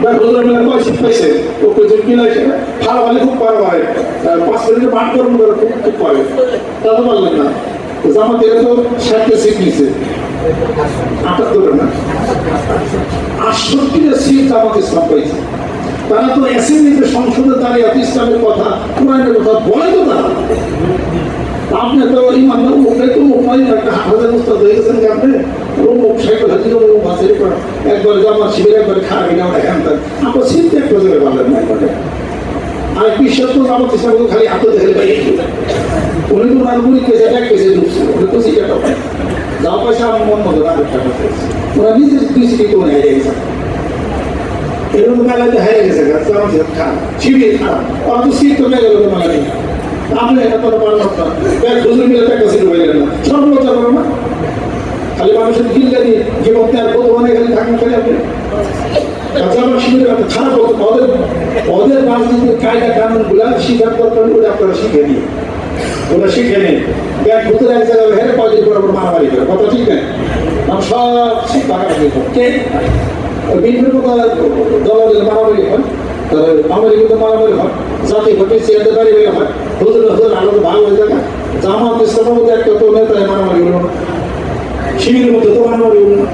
হুজুর মিলে কয় শীত পাইছে ও কিছু কিনা ভালো ভালো খুব পারো হয় 5 মিনিটে বার করুন করে খুব পারে তা তো পারলেন না জামাত এরা তো 60টা সিট নিছে 78 না 68টা সিট জামাত ইসলাম পাইছে তারা তো অ্যাসেম্বলিতে সংসদে দাঁড়িয়ে ইসলামের কথা কোরআনের কথা বলে তো না আপনি তো ইমাম না ওটাই তো উপায় একটা হাজার উস্তাদ হয়ে গেছেন যে আপনি অমুক সাইকেল হাজির অমুক ভাষাই করা একবার জামাত শিবির একবার খারাপি না ওটা হ্যান্তান আপনার সিটটা এক বছরে পারলেন না একবারে আর বিশ্বাস তো জামাত ইসলাম খালি হাতে দেখলে পাই উনি তো ওনার মুড়ি পেয়েছে এক পেয়েছে ঢুকছে উনি তো সিটটা পায় যা পয়সা আমার মন মতো না ওরা নিজে দুই সিটি করে হেরে গেছে এরকম মেলাতে হেরে গেছে জামাত খারাপ শিবির খারাপ ওরা তো সিট তো মেলে গেল মেলায় আপনি এত পারলাম না হুজুর মিলে একটা সিট হয়ে গেল না সর্বলতা করো না খালি মানুষের গিল্লা দিয়ে জীবন আর কত অনেক খালি থাকেন খালি আপনি জামাত শিবির খারাপ হতো ওদের রাজনীতির কায়দা কানুন গুলা শিখার দরকার ওটা আপনারা শিখে নিন ওটা শিখে নিন ব্যাগ ভূতের এক জায়গায় হেরে কয়দিন পর মারামারি করে কথা ঠিক নেই আমি সব শিক্ষা কে বিভিন্ন দলের মারামারি হয় আমেরিকাতে মারামারি হয় জাতি ঘটে চেয়ারতে দাঁড়িয়ে হয় হুজুর হুজুর আলাদা ভাগ হয়ে যাবে জামাত ইসলামের মধ্যে একটা তো নেতায় মারামারি হলো না শিবিরের মধ্যে তো মারামারি হলো না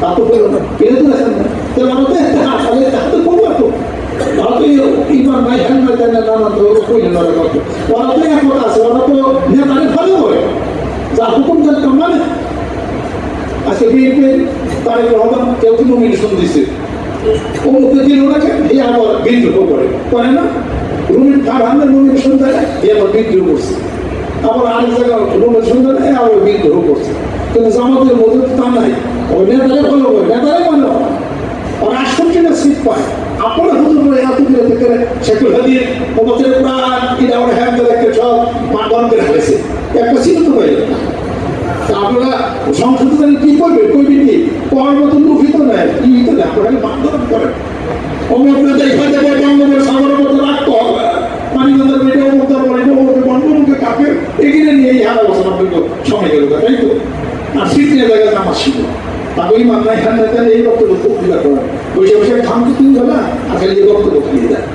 তা তো পেল না এটা তো আসেন না তো আমাদের হাতে করবো তো ইমান ভাই হ্যান ভাই তাই না নানান তো কইলেন ওরা কত ওরা তো একমত আছে ওরা তো নেতারে ভালো করে যা হুকুম জানতে মানে আজকে বিএনপির তারেক রহমান কেউ কি নমিনেশন দিচ্ছে অমুকে দিল ওনাকে এই আবার বিদ্রোহ করে না রুমিন ফারহানের নমিনেশন দেয় এই আবার বিদ্রোহ করছে আবার আরেক জায়গায় নমিনেশন দেয় আবার বিদ্রোহ করছে কিন্তু জামাতের মধ্যে তো তা নাই ওই নেতারে ভালো করে নেতারে ভালো আর 68টা সিট পায় আপনারা হুজুর এত দূরে থেকে শেখুল হাদির ওমতের প্রাণ কিনা ওরা হ্যাঁ দেখতে সব বন্ধ হয়েছে একটা সিট তো পাইল না আপনারা সংসদে কি করবে কইবেন কি করার মতো মুখিত নেয় কি তো না আপনারা আন্দোলন করেন অমুকটা দেখা যাবে বঙ্গোপসাগর সাগরের মতো রাখতে হবে পানিবন্দর বেটে অমুকটা বলে ওকে বঙ্গবন্ধুকে কাপে এগিয়ে নিয়ে এই হারা বছর আপনাকে সময় গেল তাই তো আর সিট নিয়ে দেখা যায় আমার ছিল তাকে এই মামলায় হ্যাঁ নেতারা এই বক্তব্য বক্তৃতা করেন বসে বসে থামতে তিন না আসলে এই বক্তব্য দিয়ে দেয়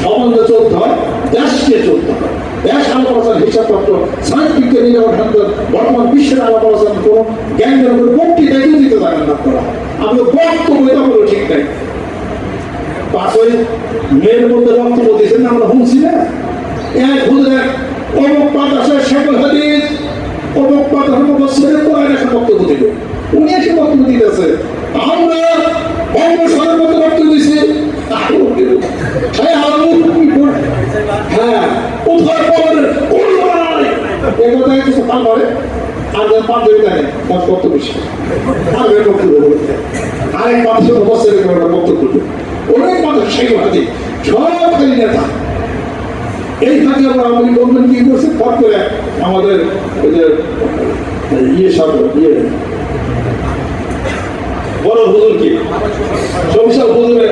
সম্বন্ধ চলতে হয় দেশকে চলতে হয় দেশ আলাপ আলোচনার হিসাবপত্র সায়েন্স বিজ্ঞানীরা বর্তমান বিশ্বের আলাপ আলোচনা কোনো জ্ঞানের উপরে বক্তৃতায় দিতে পারেন না করা আমি বক্তব্য এটা বলো ঠিক নাই পাশে মেয়ের মধ্যে বক্তব্য দিয়েছেন আমরা শুনছি না এক হুজুর অমুক বাতাসে শেখুল হাদিস অমুক বাতাসের বছরের পর একটা বক্তব্য দিল উনি এসে বক্তব্য দিতেছে আমরা বঙ্গোপসাগরের মতো বক্তব্য দিয়েছি হ্যাঁ উদ্ধার করেন এই কথায় কিছু কাল করে আর পাঁচজন জানে তার কত বেশি আর বক্তব্য বলতে আরেক মানুষের অবস্থায় বক্তব্য অনেক মানুষ সেই ভাবে সব খালি নেতা এই ফাঁকে আমরা আমাদের গভর্নমেন্ট কি করছে ফট করে আমাদের ওই যে সব বড় হুজুর কি সব হুজুরে